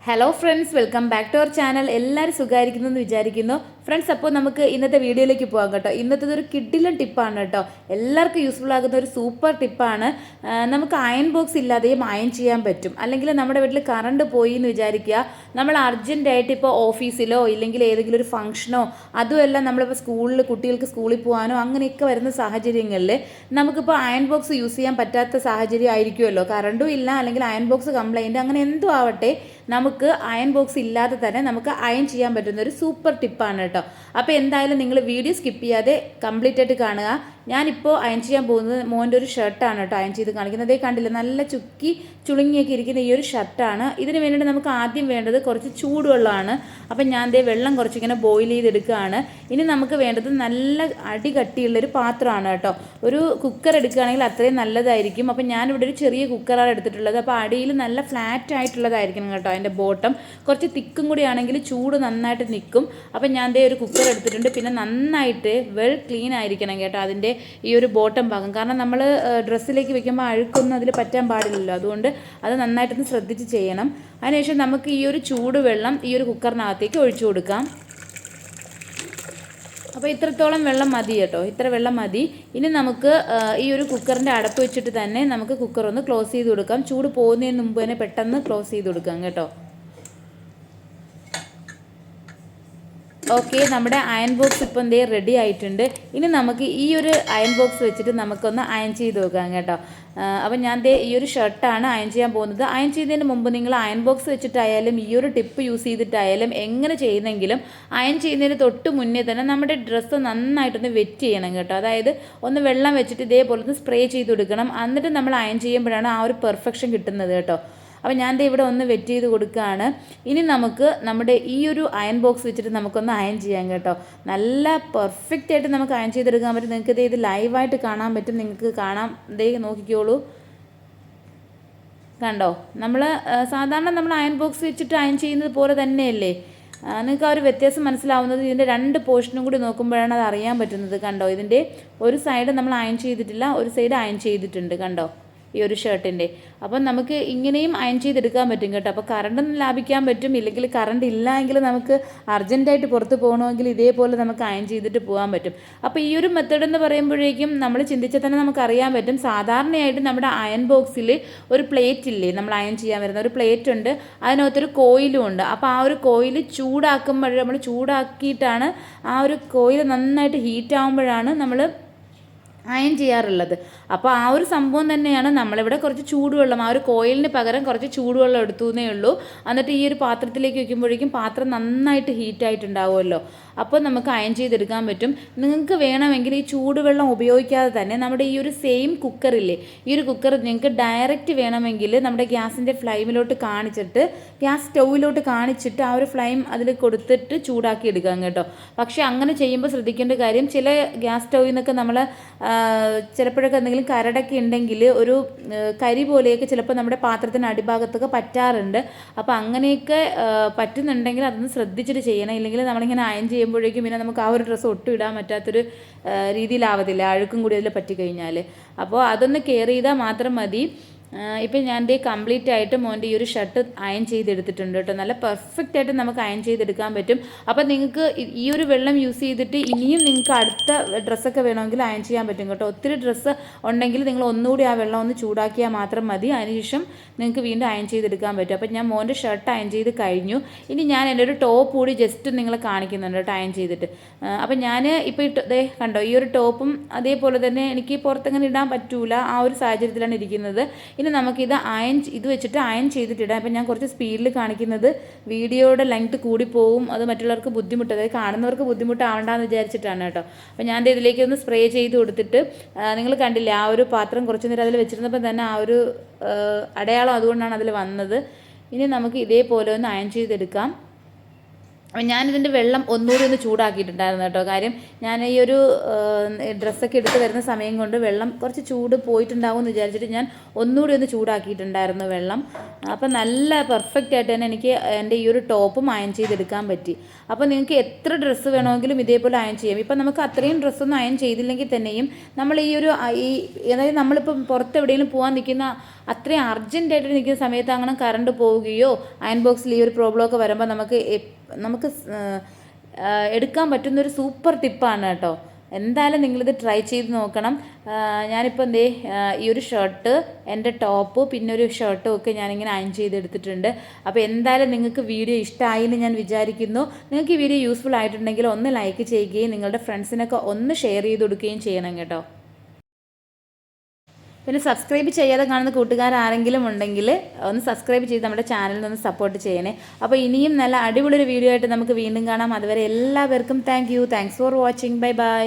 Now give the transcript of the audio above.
Hello friends, welcome back to our channel. എല്ലാവരും സുഖമായിരിക്കുന്നു എന്ന് വിചാരിക്കുന്നു. ഫ്രണ്ട്സ്, അപ്പോൾ നമുക്ക് ഇന്നത്തെ വീഡിയോയിലേക്ക് പോകാം കേട്ടോ. ഇന്നത്തെ ഒരു കിഡിലൻ ടിപ്പാണ് കേട്ടോ. എല്ലാവർക്കും യൂസ്ഫുൾ ആകുന്ന ഒരു സൂപ്പർ ടിപ്പാണ്. നമുക്ക് അയൺ ബോക്സ് ഇല്ലാതെയും അയൺ ചെയ്യാൻ പറ്റും. അല്ലെങ്കിൽ നമ്മുടെ വീട്ടിൽ കറണ്ട് പോയി എന്ന് വിചാരിക്കുക, നമ്മൾ അർജൻറ്റായിട്ട് ഇപ്പോൾ ഓഫീസിലോ ഇല്ലെങ്കിൽ ഏതെങ്കിലും ഒരു ഫംഗ്ഷനോ അതുമല്ല നമ്മളിപ്പോൾ കുട്ടികൾക്ക് സ്കൂളിൽ പോകാനോ അങ്ങനെയൊക്കെ വരുന്ന സാഹചര്യങ്ങളിൽ നമുക്കിപ്പോൾ അയൺ ബോക്സ് യൂസ് ചെയ്യാൻ പറ്റാത്ത സാഹചര്യം ആയിരിക്കുമല്ലോ. കറണ്ടും ഇല്ല, അല്ലെങ്കിൽ അയൺ ബോക്സ് കംപ്ലൈൻറ്റ്, അങ്ങനെ എന്തോ ആവട്ടെ, നമുക്ക് അയൺ ബോക്സ് ഇല്ലാതെ തന്നെ നമുക്ക് അയൺ ചെയ്യാൻ പറ്റുന്ന ഒരു സൂപ്പർ ടിപ്പാണ് കേട്ടോ. അപ്പോൾ എന്തായാലും നിങ്ങൾ വീഡിയോ സ്കിപ്പ് ചെയ്യാതെ കംപ്ലീറ്റ് ആയിട്ട് കാണുക. ഞാനിപ്പോൾ അയൺ ചെയ്യാൻ പോകുന്നത് മോൻ്റെ ഒരു ഷർട്ടാണ് കേട്ടോ. അയൺ ചെയ്ത് കാണിക്കുന്നത് അതേ കണ്ടില്ല, നല്ല ചുളുങ്ങിയൊക്കെ ഇരിക്കുന്ന ഈ ഒരു ഷർട്ടാണ്. ഇതിന് വേണ്ടിയിട്ട് നമുക്ക് ആദ്യം വേണ്ടത് കുറച്ച് ചൂടുവെള്ളമാണ്. അപ്പം ഞാൻ വെള്ളം കുറച്ചിങ്ങനെ ബോയിൽ ചെയ്തെടുക്കുകയാണ്. ഇനി നമുക്ക് വേണ്ടത് നല്ല അടികട്ടിയുള്ളൊരു പാത്രമാണ് കേട്ടോ. ഒരു കുക്കർ എടുക്കുകയാണെങ്കിൽ അത്രയും നല്ലതായിരിക്കും. അപ്പം ഞാനിവിടെ ഒരു ചെറിയ കുക്കറാണ് എടുത്തിട്ടുള്ളത്. അപ്പോൾ അടിയിൽ നല്ല ഫ്ലാറ്റ് ആയിട്ടുള്ളതായിരിക്കണം കേട്ടോ. അതിൻ്റെ ബോട്ടം കുറച്ച് തിക്കും കൂടി ആണെങ്കിൽ ചൂട് നന്നായിട്ട് നിൽക്കും. അപ്പം ഞാൻ ഒരു കുക്കർ എടുത്തിട്ടുണ്ട്. പിന്നെ നന്നായിട്ട് വെൽ ക്ലീൻ ആയിരിക്കണം കേട്ടോ അതിൻ്റെ ഈ ഒരു ബോട്ടം ഭാഗം. കാരണം നമ്മൾ ഡ്രസ്സിലേക്ക് വെക്കുമ്പോൾ അഴുക്കൊന്നും അതിൽ പറ്റാൻ പാടില്ലല്ലോ. അതുകൊണ്ട് അത് നന്നായിട്ടൊന്ന് ശ്രദ്ധിച്ച് ചെയ്യണം. അതിനുശേഷം നമുക്ക് ഈ ഒരു ചൂടുവെള്ളം ഈ ഒരു കുക്കറിനകത്തേക്ക് ഒഴിച്ചു കൊടുക്കാം. അപ്പോൾ ഇത്രത്തോളം വെള്ളം മതി കേട്ടോ, ഇത്ര വെള്ളം മതി. ഇനി നമുക്ക് ഈ ഒരു കുക്കറിൻ്റെ അടപ്പ് വെച്ചിട്ട് തന്നെ നമുക്ക് കുക്കർ ഒന്ന് ക്ലോസ് ചെയ്ത് കൊടുക്കാം. ചൂട് പോകുന്നതിന് മുമ്പ് തന്നെ പെട്ടെന്ന് ക്ലോസ് ചെയ്ത് കൊടുക്കാം കേട്ടോ. ഓക്കെ, നമ്മുടെ അയൺ ബോക്സ് ഇപ്പം റെഡി ആയിട്ടുണ്ട്. ഇനി നമുക്ക് ഈ ഒരു അയൺ ബോക്സ് വെച്ചിട്ട് നമുക്കൊന്ന് അയൺ ചെയ്ത് നോക്കാം കേട്ടോ. അപ്പം ഞാൻ ഈ ഒരു ഷർട്ടാണ് അയൺ ചെയ്യാൻ പോകുന്നത്. അയൺ ചെയ്യുന്നതിന് മുമ്പ് നിങ്ങൾ അയൺ ബോക്സ് വെച്ചിട്ടായാലും ഈ ഒരു ടിപ്പ് യൂസ് ചെയ്തിട്ടായാലും എങ്ങനെ ചെയ്യുന്നെങ്കിലും അയൺ ചെയ്യുന്നതിന് തൊട്ട് മുന്നേ തന്നെ നമ്മുടെ ഡ്രസ്സ് നന്നായിട്ടൊന്ന് വെറ്റ് ചെയ്യണം കേട്ടോ. അതായത് ഒന്ന് വെള്ളം വെച്ചിട്ട് ഇതേപോലെ ഒന്ന് സ്പ്രേ ചെയ്ത് കൊടുക്കണം. എന്നിട്ട് നമ്മൾ അയൺ ചെയ്യുമ്പോഴാണ് ആ ഒരു പെർഫെക്ഷൻ കിട്ടുന്നത് കേട്ടോ. അപ്പോൾ ഞാൻ ഇവിടെ ഒന്ന് വെറ്റ് ചെയ്ത് കൊടുക്കുകയാണ്. ഇനി നമുക്ക് നമ്മുടെ ഈ ഒരു അയൺ ബോക്സ് വെച്ചിട്ട് നമുക്കൊന്ന് അയൺ ചെയ്യാം കേട്ടോ. നല്ല പെർഫെക്റ്റ് ആയിട്ട് നമുക്ക് അയൺ ചെയ്തെടുക്കാൻ പറ്റും. നിങ്ങൾക്ക് ഇത് ലൈവായിട്ട് കാണാൻ പറ്റും. നിങ്ങൾക്ക് കാണാം, നോക്കിക്കോളൂ, കണ്ടോ. സാധാരണ നമ്മൾ അയൺ ബോക്സ് വെച്ചിട്ട് അയൺ ചെയ്യുന്നത് പോലെ തന്നെയല്ലേ. നിങ്ങൾക്ക് ആ ഒരു വ്യത്യാസം മനസ്സിലാവുന്നത് ഇതിൻ്റെ രണ്ട് പോർഷനും കൂടി നോക്കുമ്പോഴാണ് അത് അറിയാൻ പറ്റുന്നത്. കണ്ടോ, ഇതിൻ്റെ ഒരു സൈഡ് നമ്മൾ അയൺ ചെയ്തിട്ടില്ല, ഒരു സൈഡ് അയൺ ചെയ്തിട്ടുണ്ട്. കണ്ടോ ഈ ഒരു ഷർട്ടിൻ്റെ. അപ്പം നമുക്ക് ഇങ്ങനെയും അയൺ ചെയ്തെടുക്കാൻ പറ്റും കേട്ടോ. അപ്പോൾ കറണ്ടും ലാഭിക്കാൻ പറ്റും. ഇല്ലെങ്കിൽ കറണ്ട് ഇല്ല എങ്കിൽ നമുക്ക് അർജൻറ്റായിട്ട് പുറത്ത് പോകണമെങ്കിൽ ഇതേപോലെ നമുക്ക് അയൺ ചെയ്തിട്ട് പോകാൻ പറ്റും. അപ്പോൾ ഈ ഒരു മെത്തേഡ് എന്ന് പറയുമ്പോഴേക്കും നമ്മൾ ചിന്തിച്ചാൽ തന്നെ നമുക്കറിയാൻ പറ്റും. സാധാരണയായിട്ട് നമ്മുടെ അയൺ ബോക്സിൽ ഒരു പ്ലേറ്റ് ഇല്ലേ, നമ്മൾ അയൺ ചെയ്യാൻ വരുന്ന ഒരു പ്ലേറ്റ് ഉണ്ട്, അതിനകത്തൊരു കോയിലും ഉണ്ട്. അപ്പോൾ ആ ഒരു കോയിൽ ചൂടാക്കുമ്പോൾ, നമ്മൾ ചൂടാക്കിയിട്ടാണ് ആ ഒരു കോയിൽ നന്നായിട്ട് ഹീറ്റ് ആകുമ്പോഴാണ് നമ്മൾ അയൺ ചെയ്യാറുള്ളത്. അപ്പോൾ ആ ഒരു സംഭവം തന്നെയാണ് നമ്മളിവിടെ കുറച്ച് ചൂടുവെള്ളം, ആ ഒരു കോയിലിന് പകരം കുറച്ച് ചൂടുവെള്ളം എടുത്തു എന്നേ ഉള്ളൂ. എന്നിട്ട് ഈ ഒരു പാത്രത്തിലേക്ക് വയ്ക്കുമ്പോഴേക്കും പാത്രം നന്നായിട്ട് ഹീറ്റായിട്ടുണ്ടാവുമല്ലോ. അപ്പോൾ നമുക്ക് അയൺ ചെയ്തെടുക്കാൻ പറ്റും. നിങ്ങൾക്ക് വേണമെങ്കിൽ ഈ ചൂടുവെള്ളം ഉപയോഗിക്കാതെ തന്നെ നമ്മുടെ ഈ ഒരു സെയിം കുക്കറില്ലേ, ഈ ഒരു കുക്കർ നിങ്ങൾക്ക് ഡയറക്റ്റ് വേണമെങ്കിൽ നമ്മുടെ ഗ്യാസിൻ്റെ ഫ്ലെയിമിലോട്ട് കാണിച്ചിട്ട്, ഗ്യാസ് സ്റ്റൗവിലോട്ട് കാണിച്ചിട്ട് ആ ഒരു ഫ്ലെയിം അതിൽ കൊടുത്തിട്ട് ചൂടാക്കി എടുക്കാം കേട്ടോ. പക്ഷേ അങ്ങനെ ചെയ്യുമ്പോൾ ശ്രദ്ധിക്കേണ്ട കാര്യം, ചില ഗ്യാസ് സ്റ്റൗവിൽ നിന്നൊക്കെ നമ്മൾ ചിലപ്പോഴൊക്കെ എന്തെങ്കിലും കരടൊക്കെ ഉണ്ടെങ്കിൽ ഒരു കരി പോലെയൊക്കെ ചിലപ്പോൾ നമ്മുടെ പാത്രത്തിന് അടിഭാഗത്തൊക്കെ പറ്റാറുണ്ട്. അപ്പോൾ അങ്ങനെയൊക്കെ പറ്റുന്നുണ്ടെങ്കിൽ അതൊന്ന് ശ്രദ്ധിച്ചിട്ട് ചെയ്യണം. ഇല്ലെങ്കിൽ നമ്മളിങ്ങനെ അയൺ ചെയ്യുമ്പോഴേക്കും പിന്നെ നമുക്ക് ആ ഒരു ഡ്രസ്സ് ഒട്ടും ഇടാൻ പറ്റാത്തൊരു രീതിയിലാവത്തില്ല, അഴുക്കും കൂടി അതിൽ പറ്റിക്കഴിഞ്ഞാൽ. അപ്പോൾ അതൊന്ന് കെയർ ചെയ്താൽ മാത്രം മതി. ഇപ്പം ഞാൻ കംപ്ലീറ്റ് ആയിട്ട് മോൻ്റെ ഈ ഒരു ഷർട്ട് അയൺ ചെയ്തെടുത്തിട്ടുണ്ട് കേട്ടോ. നല്ല പെർഫെക്റ്റ് ആയിട്ട് നമുക്ക് അയൺ ചെയ്തെടുക്കാൻ പറ്റും. അപ്പം നിങ്ങൾക്ക് ഈ ഒരു വെള്ളം യൂസ് ചെയ്തിട്ട് ഇനിയും നിങ്ങൾക്ക് അടുത്ത ഡ്രസ്സൊക്കെ വേണമെങ്കിൽ അയൺ ചെയ്യാൻ പറ്റും കേട്ടോ. ഒത്തിരി ഡ്രസ്സ് ഉണ്ടെങ്കിൽ നിങ്ങൾ ഒന്നുകൂടി ആ വെള്ളം ഒന്ന് ചൂടാക്കിയാൽ മാത്രം മതി. അതിനുശേഷം നിങ്ങൾക്ക് വീണ്ടും അയൺ ചെയ്തെടുക്കാൻ പറ്റും. അപ്പം ഞാൻ മോൻ്റെ ഷർട്ട് അയൺ ചെയ്ത് കഴിഞ്ഞു. ഇനി ഞാൻ എൻ്റെ ഒരു ടോപ്പ് കൂടി ജസ്റ്റ് നിങ്ങളെ കാണിക്കുന്നുണ്ട് കേട്ടോ അയൺ ചെയ്തിട്ട്. അപ്പം ഞാൻ ഇപ്പോൾ കണ്ടോ, ഈ ഒരു ടോപ്പും അതേപോലെ തന്നെ എനിക്ക് പുറത്തങ്ങനെ ഇടാൻ പറ്റൂല, ആ ഒരു സാഹചര്യത്തിലാണ് ഇരിക്കുന്നത്. ഇനി നമുക്കിത് ഇത് വെച്ചിട്ട് അയൺ ചെയ്തിട്ടിടാം. അപ്പം ഞാൻ കുറച്ച് സ്പീഡിൽ കാണിക്കുന്നത് വീഡിയോയുടെ ലെങ്ത്ത് കൂടിപ്പോവും, അത് മറ്റുള്ളവർക്ക് ബുദ്ധിമുട്ട്, അതായത് കാണുന്നവർക്ക് ബുദ്ധിമുട്ടാവണ്ടെന്ന് വിചാരിച്ചിട്ടാണ് കേട്ടോ. അപ്പം ഞാൻ ഇതിലേക്ക് ഒന്ന് സ്പ്രേ ചെയ്ത് കൊടുത്തിട്ട്, നിങ്ങൾ കണ്ടില്ലേ ആ ഒരു പാത്രം കുറച്ച് നേരം അതിൽ വെച്ചിരുന്നപ്പോൾ തന്നെ ആ ഒരു അടയാളം അതുകൊണ്ടാണ് അതിൽ വന്നത്. ഇനി നമുക്ക് ഇതേപോലെ ഒന്ന് അയൺ ചെയ്തെടുക്കാം. അപ്പം ഞാനിതിൻ്റെ വെള്ളം ഒന്നുകൂടി ഒന്ന് ചൂടാക്കിയിട്ടുണ്ടായിരുന്നു കേട്ടോ. കാര്യം ഞാൻ ഈ ഒരു ഡ്രസ്സൊക്കെ എടുത്ത് വരുന്ന സമയം കൊണ്ട് വെള്ളം കുറച്ച് ചൂട് പോയിട്ടുണ്ടാവും എന്ന് വിചാരിച്ചിട്ട് ഞാൻ ഒന്നുകൂടി ഒന്ന് ചൂടാക്കിയിട്ടുണ്ടായിരുന്നു വെള്ളം. അപ്പം നല്ല പെർഫെക്റ്റ് ആയിട്ട് തന്നെ എനിക്ക് എൻ്റെ ഈ ഒരു ടോപ്പും അയൺ ചെയ്തെടുക്കാൻ പറ്റി. അപ്പോൾ നിങ്ങൾക്ക് എത്ര ഡ്രസ്സ് വേണമെങ്കിലും ഇതേപോലെ അയൺ ചെയ്യാം. ഇപ്പം നമുക്ക് അത്രയും ഡ്രസ്സൊന്നും അയൺ ചെയ്തില്ലെങ്കിൽ തന്നെയും നമ്മൾ ഈ ഒരു അതായത് നമ്മളിപ്പം പുറത്ത് എവിടെയെങ്കിലും പോകാൻ നിൽക്കുന്ന അത്രയും അർജൻറ്റായിട്ട് നിൽക്കുന്ന സമയത്ത് അങ്ങനെ കറണ്ട് പോവുകയോ അയൺ ബോക്സിൽ ഈ ഒരു പ്രോബ്ലമൊക്കെ വരുമ്പോൾ നമുക്ക് എടുക്കാൻ പറ്റുന്നൊരു സൂപ്പർ ടിപ്പാണ് കേട്ടോ. എന്തായാലും നിങ്ങളിത് ട്രൈ ചെയ്ത് നോക്കണം. ഞാനിപ്പോൾ ഈ ഒരു ഷർട്ട്, എൻ്റെ ടോപ്പ്, പിന്നെ ഒരു ഷർട്ടും ഒക്കെ ഞാനിങ്ങനെ അയൺ ചെയ്തെടുത്തിട്ടുണ്ട്. അപ്പോൾ എന്തായാലും നിങ്ങൾക്ക് വീഡിയോ ഇഷ്ടമായി എന്ന് ഞാൻ വിചാരിക്കുന്നു. നിങ്ങൾക്ക് ഈ വീഡിയോ യൂസ്ഫുൾ ആയിട്ടുണ്ടെങ്കിൽ ഒന്ന് ലൈക്ക് ചെയ്യുകയും നിങ്ങളുടെ ഫ്രണ്ട്സിനൊക്കെ ഒന്ന് ഷെയർ ചെയ്ത് കൊടുക്കുകയും ചെയ്യണം കേട്ടോ. പിന്നെ സബ്സ്ക്രൈബ് ചെയ്യാതെ കാണുന്ന കൂട്ടുകാരാരെങ്കിലും ഉണ്ടെങ്കിൽ ഒന്ന് സബ്സ്ക്രൈബ് ചെയ്ത് നമ്മുടെ ചാനലിൽ ഒന്ന് സപ്പോർട്ട് ചെയ്യണേ. അപ്പോൾ ഇനിയും നല്ല അടിപൊളി ഒരു വീഡിയോ ആയിട്ട് നമുക്ക് വീണ്ടും കാണാം. അതുവരെ എല്ലാവർക്കും thanks for watching. Bye bye.